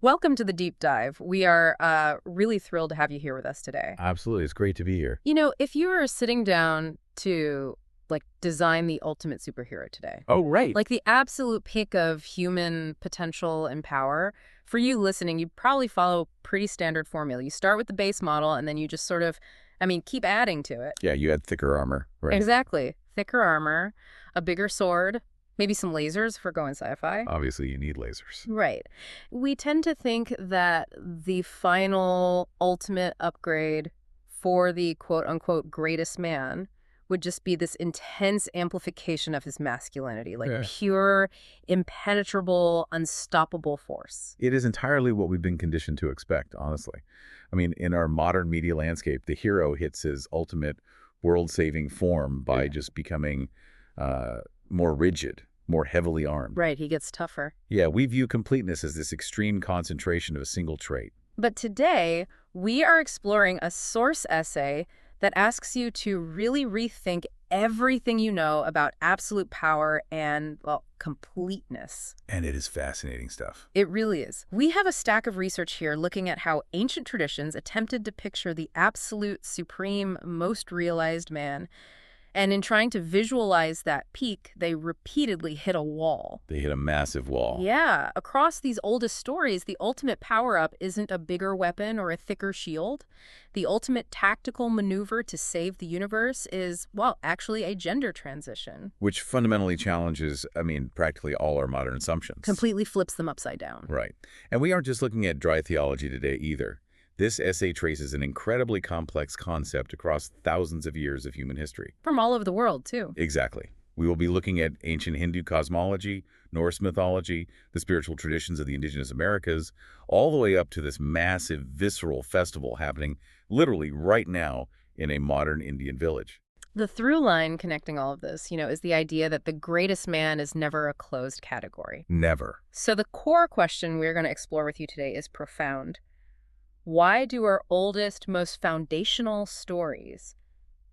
Welcome to the deep dive. We are really thrilled to have you here with us today. Absolutely. It's great to be here. If you were sitting down to design the ultimate superhero today, Oh, right. like the absolute peak of human potential and power, for you listening, you'd probably follow pretty standard formula. You start with the base model and then you just sort of, keep adding to it. Yeah, you had thicker armor. Right. Exactly. Thicker armor, a bigger sword, maybe some lasers if we're going sci-fi. Obviously, you need lasers. Right. We tend to think that the final ultimate upgrade for the quote unquote greatest man would just be this intense amplification of his masculinity, like Yeah. pure, impenetrable, unstoppable force. It is entirely what we've been conditioned to expect, honestly. I mean, in our modern media landscape, the hero hits his ultimate world-saving form by just becoming uh, more rigid, more heavily armed. Right, he gets tougher. Yeah, we view completeness as this extreme concentration of a single trait. But today, we are exploring a source essay that asks you to really rethink everything you know about absolute power and, well, completeness. And it is fascinating stuff. It really is. We have a stack of research here looking at how ancient traditions attempted to picture the absolute, supreme, most realized man. And in trying to visualize that peak, they repeatedly hit a wall. They hit a massive wall. Yeah, across these oldest stories, the ultimate power-up isn't a bigger weapon or a thicker shield. The ultimate tactical maneuver to save the universe is, well, actually a gender transition. Which fundamentally challenges, practically all our modern assumptions. Completely flips them upside down. Right. And we aren't just looking at dry theology today either. This essay traces an incredibly complex concept across thousands of years of human history. From all over the world, too. Exactly. We will be looking at ancient Hindu cosmology, Norse mythology, the spiritual traditions of the indigenous Americas, all the way up to this massive, visceral festival happening literally right now in a modern Indian village. The through line connecting all of this, is the idea that the greatest man is never a closed category. Never. So the core question we're going to explore with you today is profound. Why do our oldest, most foundational stories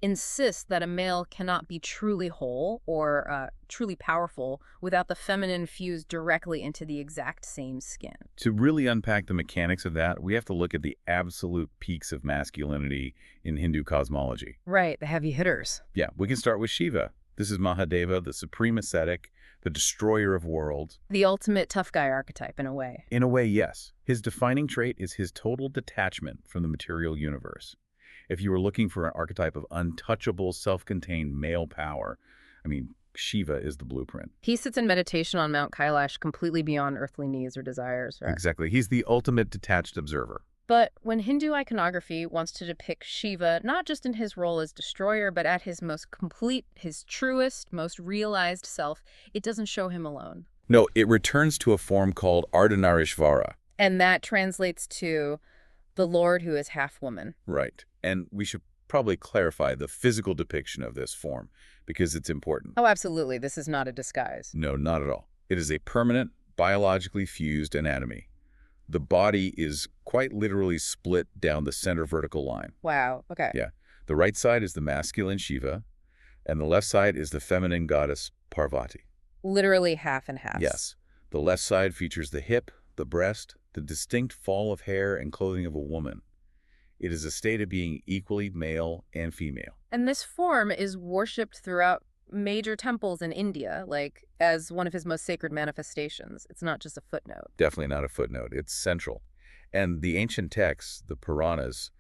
insist that a male cannot be truly whole or truly powerful without the feminine fused directly into the exact same skin? To really unpack the mechanics of that, we have to look at the absolute peaks of masculinity in Hindu cosmology. Right, the heavy hitters. Yeah, we can start with Shiva. This is Mahadeva, the supreme ascetic, the destroyer of worlds. The ultimate tough guy archetype, in a way. In a way, yes. His defining trait is his total detachment from the material universe. If you were looking for an archetype of untouchable, self-contained male power, Shiva is the blueprint. He sits in meditation on Mount Kailash, completely beyond earthly needs or desires, right? Exactly. He's the ultimate detached observer. But when Hindu iconography wants to depict Shiva not just in his role as destroyer, but at his most complete, his truest, most realized self, it doesn't show him alone. No, it returns to a form called Ardhanarishvara. And that translates to the Lord who is half woman. Right. And we should probably clarify the physical depiction of this form because it's important. Oh, absolutely. This is not a disguise. No, not at all. It is a permanent, biologically fused anatomy. The body is quite literally split down the center vertical line. Wow. Okay. Yeah. The right side is the masculine Shiva, and the left side is the feminine goddess Parvati. Literally half and half. Yes. The left side features the hip, the breast, the distinct fall of hair and clothing of a woman. It is a state of being equally male and female. And this form is worshipped throughout major temples in India, like as one of his most sacred manifestations. It's not just a footnote. Definitely not a footnote. It's central. And the ancient texts, the Puranas,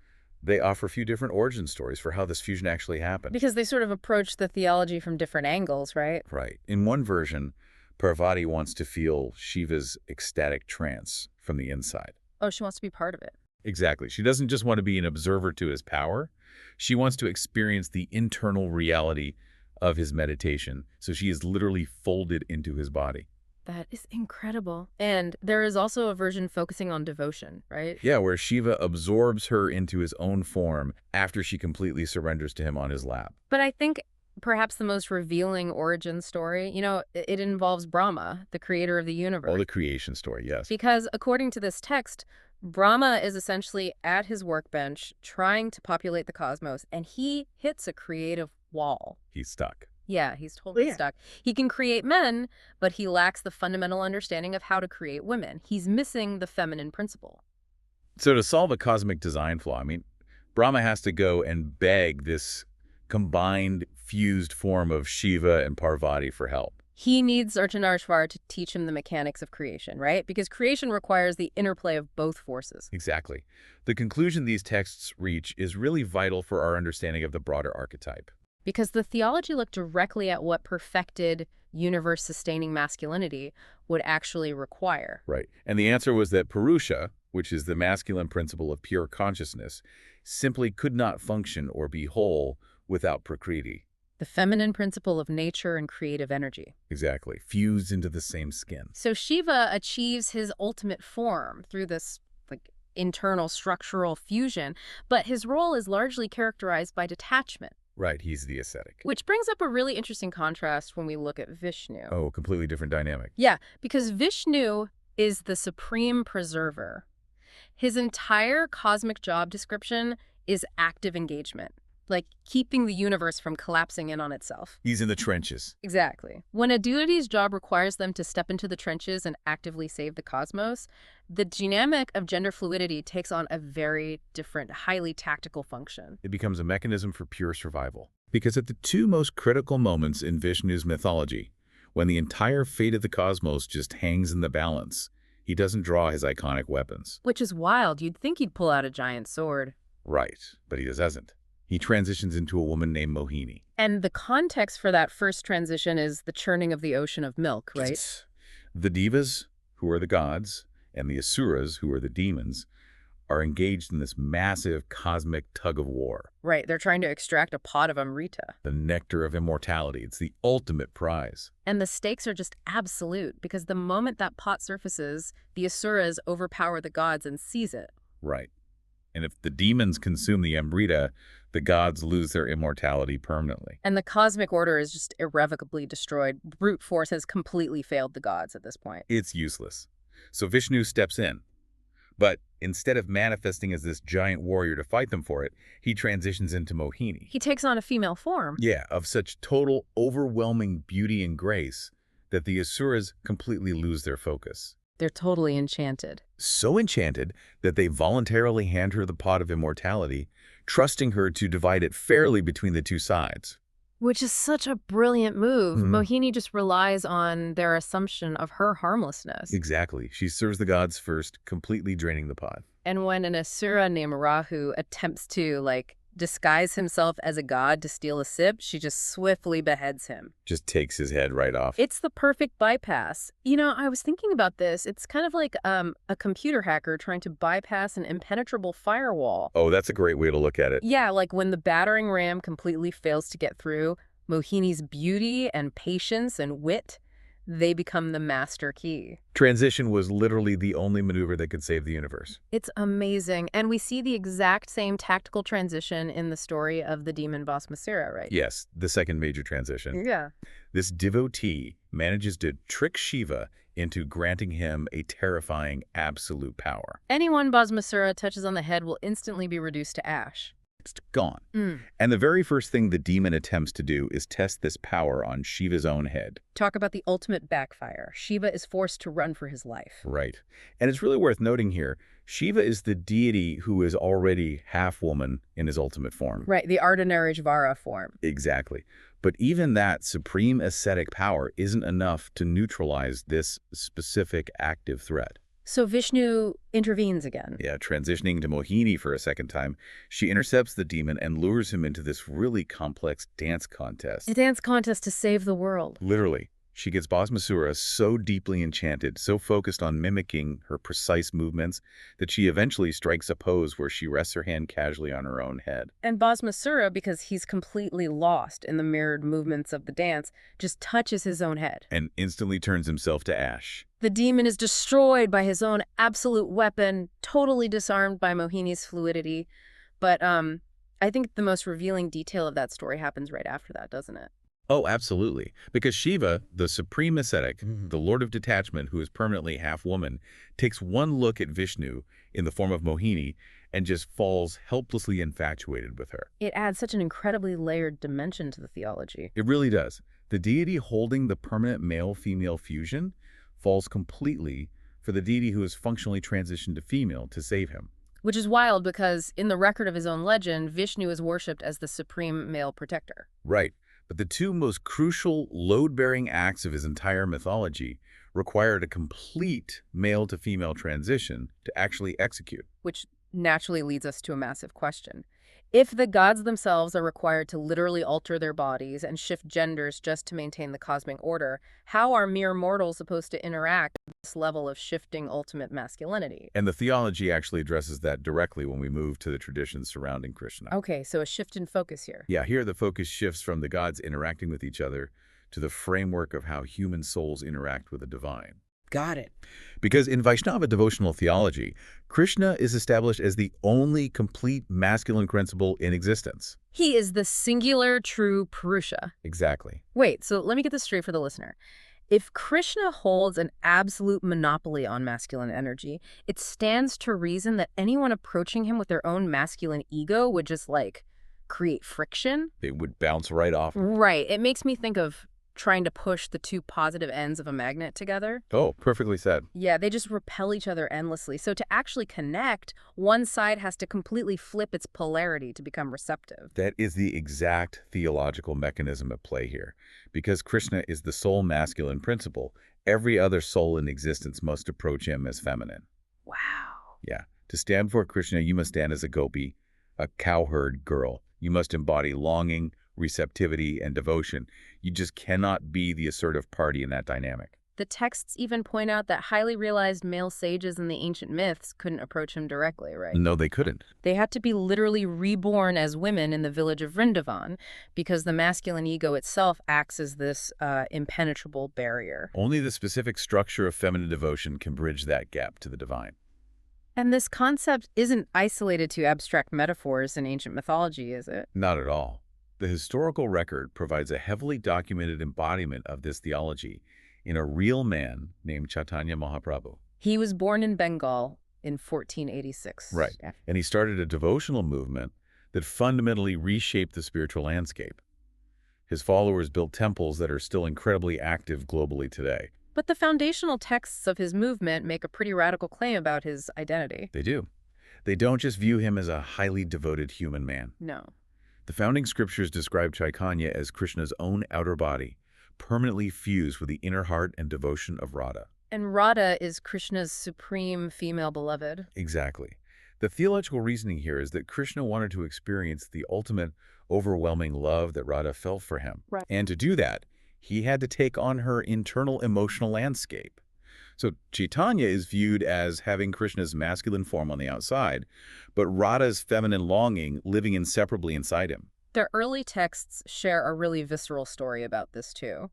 they offer a few different origin stories for how this fusion actually happened. Because they sort of approach the theology from different angles, right? Right. In one version, Parvati wants to feel Shiva's ecstatic trance from the inside. Oh, she wants to be part of it. Exactly. She doesn't just want to be an observer to his power. She wants to experience the internal reality of his meditation. So she is literally folded into his body. That is incredible. And there is also a version focusing on devotion, right? Yeah, where Shiva absorbs her into his own form after she completely surrenders to him on his lap. But I think perhaps the most revealing origin story, it involves Brahma, the creator of the universe. Oh, the creation story, yes. Because according to this text, Brahma is essentially at his workbench trying to populate the cosmos, and he hits a creative wall. He's stuck. Yeah, he's Well, totally yeah. stuck. He can create men, but he lacks the fundamental understanding of how to create women. He's missing the feminine principle. So to solve a cosmic design flaw, I mean, Brahma has to go and beg this combined, fused form of Shiva and Parvati for help. He needs Archanarshvar to teach him the mechanics of creation, right? Because creation requires the interplay of both forces. Exactly. The conclusion these texts reach is really vital for our understanding of the broader archetype. Because the theology looked directly at what perfected, universe-sustaining masculinity would actually require. Right. And the answer was that Purusha, which is the masculine principle of pure consciousness, simply could not function or be whole without Prakriti. The feminine principle of nature and creative energy. Exactly. Fused into the same skin. So Shiva achieves his ultimate form through this like internal structural fusion, but his role is largely characterized by detachment, Right. He's the ascetic. which brings up a really interesting contrast when we look at Vishnu. Oh, completely different dynamic. Yeah, because Vishnu is the supreme preserver. His entire cosmic job description is active engagement, like keeping the universe from collapsing in on itself. He's in the trenches. Exactly. When a deity's job requires them to step into the trenches and actively save the cosmos, the dynamic of gender fluidity takes on a very different, highly tactical function. It becomes a mechanism for pure survival. Because at the two most critical moments in Vishnu's mythology, when the entire fate of the cosmos just hangs in the balance, he doesn't draw his iconic weapons. Which is wild. You'd think he'd pull out a giant sword. Right, but he doesn't. He transitions into a woman named Mohini. And the context for that first transition is the churning of the ocean of milk, right? The Devas, who are the gods, and the Asuras, who are the demons, are engaged in this massive cosmic tug-of-war. Right, they're trying to extract a pot of Amrita. The nectar of immortality. It's the ultimate prize. And the stakes are just absolute, because the moment that pot surfaces, the Asuras overpower the gods and seize it. Right. And if the demons consume the Amrita, the gods lose their immortality permanently. And the cosmic order is just irrevocably destroyed. Brute force has completely failed the gods at this point. It's useless. So Vishnu steps in. But instead of manifesting as this giant warrior to fight them for it, he transitions into Mohini. He takes on a female form. Yeah, of such total, overwhelming beauty and grace that the Asuras completely lose their focus. They're totally enchanted. So enchanted that they voluntarily hand her the pot of immortality, trusting her to divide it fairly between the two sides. Which is such a brilliant move. Mhm. Mohini just relies on their assumption of her harmlessness. Exactly. She serves the gods first, completely draining the pot. And when an Asura named Rahu attempts to, disguise himself as a god to steal a sip, she just swiftly beheads him. Just takes his head right off. It's the perfect bypass. You know, I was thinking about this. It's kind of like a computer hacker trying to bypass an impenetrable firewall. Oh, that's a great way to look at it. Yeah, like when the battering ram completely fails to get through, Mohini's beauty and patience and wit, they become the master key. Transition was literally the only maneuver that could save the universe. It's amazing. And we see the exact same tactical transition in the story of the demon boss Masira, right? Yes, the second major transition. Yeah. This devotee manages to trick Shiva into granting him a terrifying absolute power. Anyone Basmasura touches on the head will instantly be reduced to ash. It's gone. And the very first thing the demon attempts to do is test this power on Shiva's own head. Talk about the ultimate backfire. Shiva is forced to run for his life. Right. And it's really worth noting here, Shiva is the deity who is already half-woman in his ultimate form. Right, the Ardhanarishvara form. Exactly. But even that supreme ascetic power isn't enough to neutralize this specific active threat. So Vishnu intervenes again. Yeah, transitioning to Mohini for a second time, she intercepts the demon and lures him into this really complex dance contest. A dance contest to save the world. Literally. She gets Basmasura so deeply enchanted, so focused on mimicking her precise movements, that she eventually strikes a pose where she rests her hand casually on her own head. And Basmasura, because he's completely lost in the mirrored movements of the dance, just touches his own head. And instantly turns himself to ash. The demon is destroyed by his own absolute weapon, totally disarmed by Mohini's fluidity. But I think the most revealing detail of that story happens right after that, doesn't it? Oh, absolutely. Because Shiva, the supreme ascetic, Mhm. the lord of detachment who is permanently half woman, takes one look at Vishnu in the form of Mohini and just falls helplessly infatuated with her. It adds such an incredibly layered dimension to the theology. It really does. The deity holding the permanent male-female fusion falls completely for the deity who is functionally transitioned to female to save him. Which is wild because, in the record of his own legend, Vishnu is worshipped as the supreme male protector. Right. But the two most crucial load-bearing acts of his entire mythology required a complete male-to-female transition to actually execute. Which naturally leads us to a massive question. If the gods themselves are required to literally alter their bodies and shift genders just to maintain the cosmic order, how are mere mortals supposed to interact with this level of shifting ultimate masculinity? And the theology actually addresses that directly when we move to the traditions surrounding Krishna. Okay, so a shift in focus here. Yeah, here the focus shifts from the gods interacting with each other to the framework of how human souls interact with the divine. Got it. Because in Vaishnava devotional theology, Krishna is established as the only complete masculine principle in existence. He is the singular true Purusha. Exactly. Wait, so let me get this straight for the listener. If Krishna holds an absolute monopoly on masculine energy, it stands to reason that anyone approaching him with their own masculine ego would just, like, create friction? They would bounce right off. Right. It makes me think of trying to push the two positive ends of a magnet together. Oh, perfectly said. Yeah, they just repel each other endlessly. So to actually connect, one side has to completely flip its polarity to become receptive. That is the exact theological mechanism at play here. Because Krishna is the sole masculine principle, every other soul in existence must approach him as feminine. Wow. Yeah. To stand before Krishna, you must stand as a gopi, a cowherd girl. You must embody longing, receptivity, and devotion. You just cannot be the assertive party in that dynamic. The texts even point out that highly realized male sages in the ancient myths couldn't approach him directly, right? No, they couldn't. They had to be literally reborn as women in the village of Vrindavan because the masculine ego itself acts as this impenetrable barrier. Only the specific structure of feminine devotion can bridge that gap to the divine. And this concept isn't isolated to abstract metaphors in ancient mythology, is it? Not at all. The historical record provides a heavily documented embodiment of this theology in a real man named Chaitanya Mahaprabhu. He was born in Bengal in 1486. Right. Yeah. And he started a devotional movement that fundamentally reshaped the spiritual landscape. His followers built temples that are still incredibly active globally today. But the foundational texts of his movement make a pretty radical claim about his identity. They do. They don't just view him as a highly devoted human man. No. The founding scriptures describe Chaitanya as Krishna's own outer body, permanently fused with the inner heart and devotion of Radha. And Radha is Krishna's supreme female beloved. Exactly. The theological reasoning here is that Krishna wanted to experience the ultimate, overwhelming love that Radha felt for him. Right. And to do that, he had to take on her internal emotional landscape. So Chaitanya is viewed as having Krishna's masculine form on the outside, but Radha's feminine longing living inseparably inside him. The early texts share a really visceral story about this too.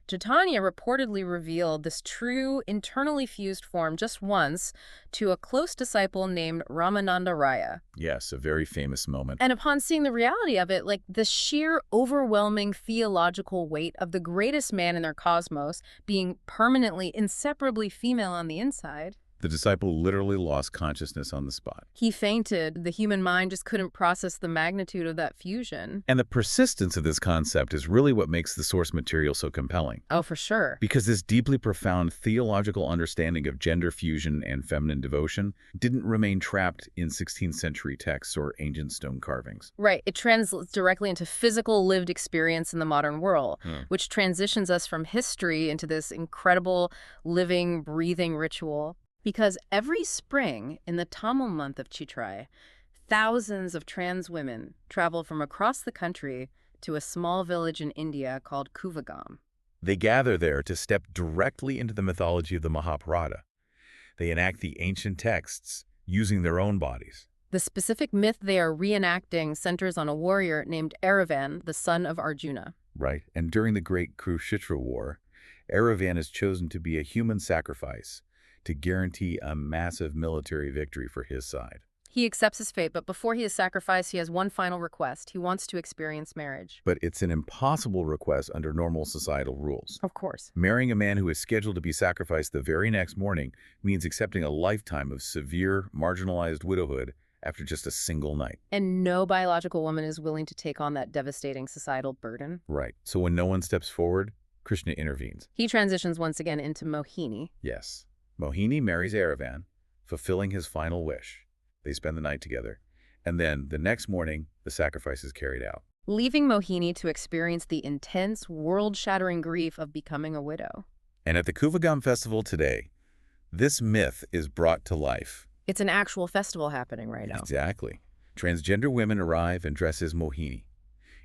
Chaitanya reportedly revealed this true, internally fused form just once to a close disciple named Ramananda Raya. Yes, a very famous moment. And upon seeing the reality of it, like the sheer overwhelming theological weight of the greatest man in their cosmos being permanently, inseparably female on the inside, The disciple literally lost consciousness on the spot. he fainted. The human mind just couldn't process the magnitude of that fusion. And the persistence of this concept is really what makes the source material so compelling. Oh, for sure. Because this deeply profound theological understanding of gender fusion and feminine devotion didn't remain trapped in 16th century texts or ancient stone carvings. Right. It translates directly into physical lived experience in the modern world, which transitions us from history into this incredible living, breathing ritual. Because every spring in the Tamil month of Chitrai, thousands of trans women travel from across the country to a small village in India called Kuvagam. They gather there to step directly into the mythology of the Mahabharata. They enact the ancient texts using their own bodies. The specific myth they are reenacting centers on a warrior named Aravan, the son of Arjuna. Right. And during the Great Kurukshetra War, Aravan is chosen to be a human sacrifice to guarantee a massive military victory for his side. He accepts his fate, but before he is sacrificed, he has one final request. He wants to experience marriage. But it's an impossible request under normal societal rules. Of course. Marrying a man who is scheduled to be sacrificed the very next morning means accepting a lifetime of severe, marginalized widowhood after just a single night. And no biological woman is willing to take on that devastating societal burden. Right. So when no one steps forward, Krishna intervenes. He transitions once again into Mohini. Yes. Mohini marries Aravan, fulfilling his final wish. They spend the night together. And then, the next morning, the sacrifice is carried out. Leaving Mohini to experience the intense, world-shattering grief of becoming a widow. And at the Kuvagam festival today, this myth is brought to life. It's an actual festival happening right now. Exactly. Transgender women arrive and dress as Mohini.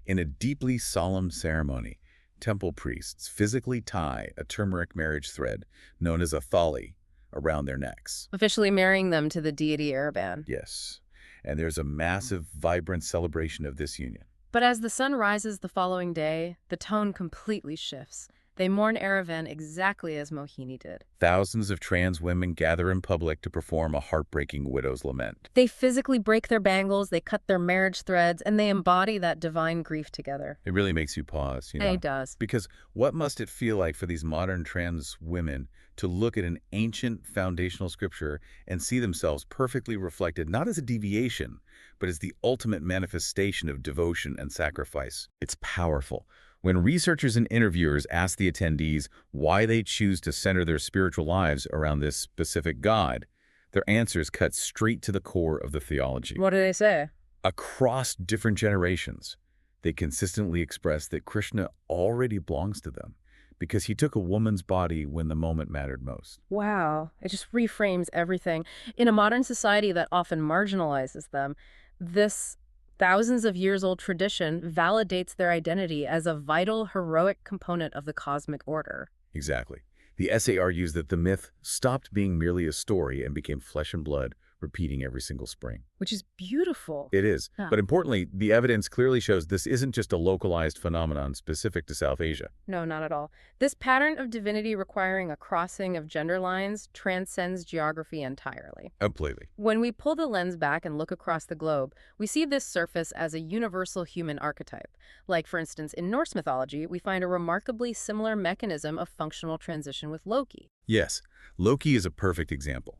In a deeply solemn ceremony, temple priests physically tie a turmeric marriage thread, known as a thali, around their necks. Officially marrying them to the deity Aravan. Yes. And there's a massive, vibrant celebration of this union. But as the sun rises the following day, the tone completely shifts. They mourn Aravan exactly as Mohini did. Thousands of trans women gather in public to perform a heartbreaking widow's lament. They physically break their bangles, they cut their marriage threads, and they embody that divine grief together. It really makes you pause, It does. Because what must it feel like for these modern trans women to look at an ancient foundational scripture and see themselves perfectly reflected, not as a deviation, but as the ultimate manifestation of devotion and sacrifice? It's powerful. When researchers and interviewers ask the attendees why they choose to center their spiritual lives around this specific god, their answers cut straight to the core of the theology. What do they say? Across different generations, they consistently express that Krishna already belongs to them because he took a woman's body when the moment mattered most. Wow, it just reframes everything. In a modern society that often marginalizes them, this thousands of years old tradition validates their identity as a vital, heroic component of the cosmic order. Exactly. The essay argues that the myth stopped being merely a story and became flesh and blood, repeating every single spring. Which is beautiful. It is. Yeah. But importantly, the evidence clearly shows this isn't just a localized phenomenon specific to South Asia. No, not at all. This pattern of divinity requiring a crossing of gender lines transcends geography entirely. Completely. When we pull the lens back and look across the globe, we see this surface as a universal human archetype. Like, for instance, in Norse mythology, we find a remarkably similar mechanism of functional transition with Loki. Yes, Loki is a perfect example.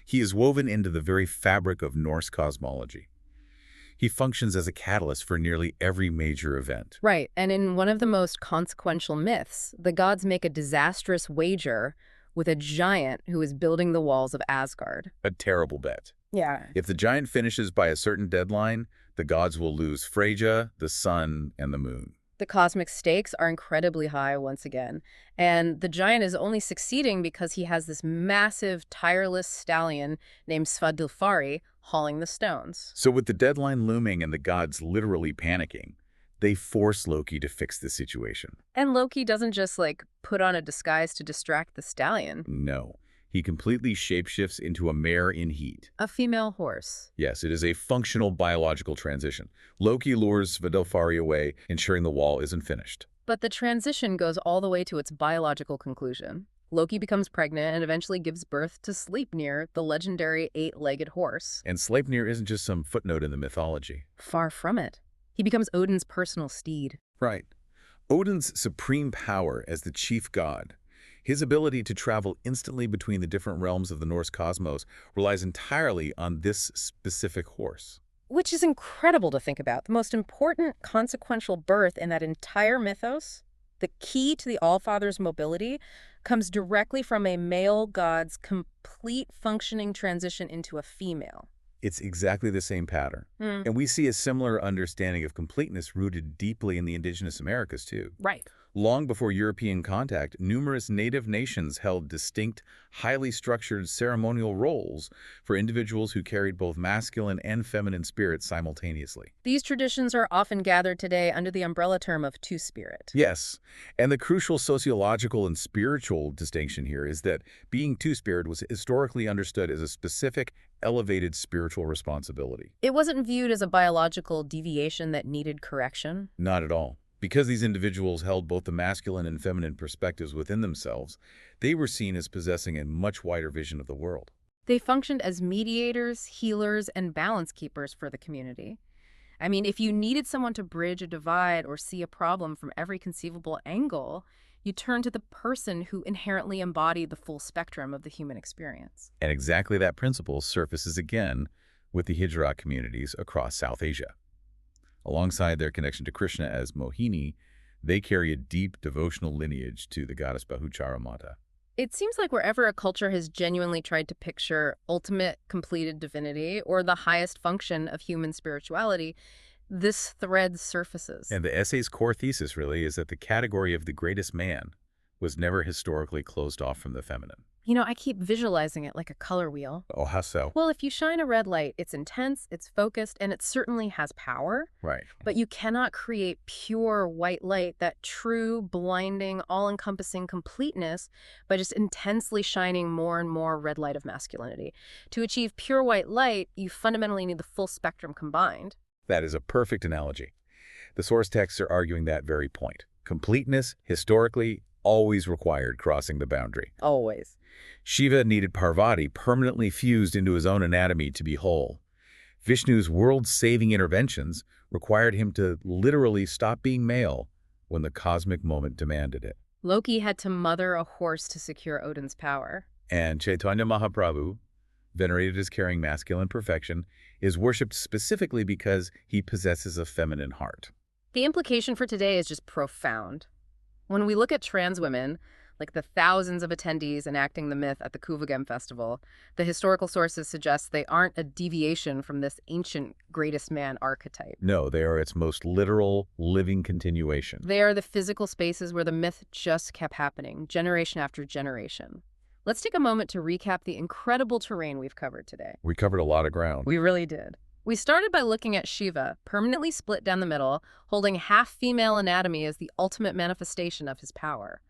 He is woven into the very fabric of Norse cosmology. He functions as a catalyst for nearly every major event. Right, and in one of the most consequential myths, the gods make a disastrous wager with a giant who is building the walls of Asgard. A terrible bet. Yeah. If the giant finishes by a certain deadline, the gods will lose Freyja, the sun, and the moon. The cosmic stakes are incredibly high once again, and the giant is only succeeding because he has this massive, tireless stallion named Svadilfari hauling the stones. So with the deadline looming and the gods literally panicking, they force Loki to fix the situation. And Loki doesn't just, put on a disguise to distract the stallion. No. He completely shapeshifts into a mare in heat. A female horse. Yes, it is a functional biological transition. Loki lures Svadilfari away, ensuring the wall isn't finished. But the transition goes all the way to its biological conclusion. Loki becomes pregnant and eventually gives birth to Sleipnir, the legendary eight-legged horse. And Sleipnir isn't just some footnote in the mythology. Far from it. He becomes Odin's personal steed. Right. Odin's supreme power as the chief god. His ability to travel instantly between the different realms of the Norse cosmos relies entirely on this specific horse. Which is incredible to think about. The most important consequential birth in that entire mythos, the key to the Allfather's mobility, comes directly from a male god's complete functioning transition into a female. It's exactly the same pattern. And we see a similar understanding of completeness rooted deeply in the indigenous Americas, too. Right. Long before European contact, numerous native nations held distinct, highly structured ceremonial roles for individuals who carried both masculine and feminine spirits simultaneously. These traditions are often gathered today under the umbrella term of two-spirit. Yes, and the crucial sociological and spiritual distinction here is that being two-spirit was historically understood as a specific, elevated spiritual responsibility. It wasn't viewed as a biological deviation that needed correction. Not at all. Because these individuals held both the masculine and feminine perspectives within themselves, they were seen as possessing a much wider vision of the world. They functioned as mediators, healers, and balance keepers for the community. I mean, if you needed someone to bridge a divide or see a problem from every conceivable angle, you turn to the person who inherently embodied the full spectrum of the human experience. And exactly that principle surfaces again with the Hijra communities across South Asia. Alongside their connection to Krishna as Mohini, they carry a deep devotional lineage to the goddess Bahuchara Mata. It seems like wherever a culture has genuinely tried to picture ultimate completed divinity or the highest function of human spirituality, this thread surfaces. And the essay's core thesis really is that the category of the greatest man was never historically closed off from the feminine. You know, I keep visualizing it like a color wheel. Oh, how so? Well, if you shine a red light, it's intense, it's focused, and it certainly has power. Right. But you cannot create pure white light, that true, blinding, all-encompassing completeness, by just intensely shining more and more red light of masculinity. To achieve pure white light, you fundamentally need the full spectrum combined. That is a perfect analogy. The source texts are arguing that very point. Completeness, historically, always required crossing the boundary. Always. Shiva needed Parvati permanently fused into his own anatomy to be whole. Vishnu's world-saving interventions required him to literally stop being male when the cosmic moment demanded it. Loki had to mother a horse to secure Odin's power. And Chaitanya Mahaprabhu, venerated as carrying masculine perfection, is worshipped specifically because he possesses a feminine heart. The implication for today is just profound. When we look at trans women, like the thousands of attendees enacting the myth at the Kuvagam festival, the historical sources suggest they aren't a deviation from this ancient greatest man archetype. No, they are its most literal, living continuation. They are the physical spaces where the myth just kept happening, generation after generation. Let's take a moment to recap the incredible terrain we've covered today. We covered a lot of ground. We really did. We started by looking at Shiva, permanently split down the middle, holding half-female anatomy as the ultimate manifestation of his power.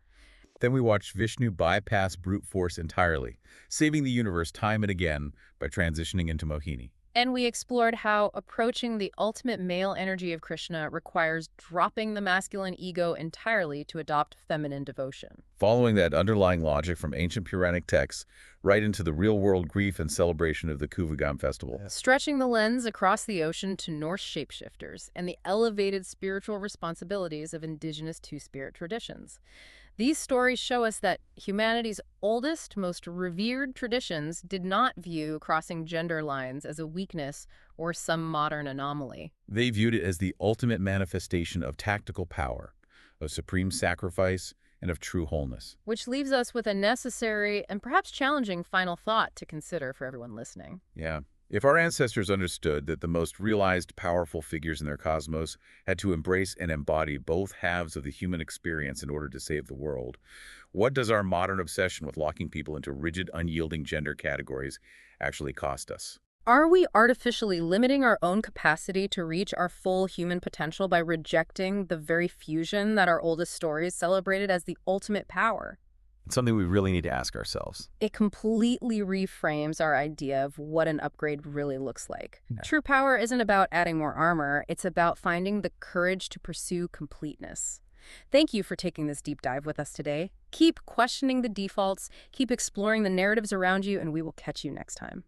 Then we watched Vishnu bypass brute force entirely, saving the universe time and again by transitioning into Mohini. And we explored how approaching the ultimate male energy of Krishna requires dropping the masculine ego entirely to adopt feminine devotion. Following that underlying logic from ancient Puranic texts right into the real-world grief and celebration of the Kuvagam festival. Stretching the lens across the ocean to Norse shapeshifters and the elevated spiritual responsibilities of indigenous two-spirit traditions. These stories show us that humanity's oldest, most revered traditions did not view crossing gender lines as a weakness or some modern anomaly. They viewed it as the ultimate manifestation of tactical power, of supreme sacrifice, and of true wholeness. Which leaves us with a necessary and perhaps challenging final thought to consider for everyone listening. Yeah. If our ancestors understood that the most realized, powerful figures in their cosmos had to embrace and embody both halves of the human experience in order to save the world, what does our modern obsession with locking people into rigid, unyielding gender categories actually cost us? Are we artificially limiting our own capacity to reach our full human potential by rejecting the very fusion that our oldest stories celebrated as the ultimate power? It's something we really need to ask ourselves. It completely reframes our idea of what an upgrade really looks like. Yeah. True power isn't about adding more armor, it's about finding the courage to pursue completeness. Thank you for taking this deep dive with us today. Keep questioning the defaults, keep exploring the narratives around you, and we will catch you next time.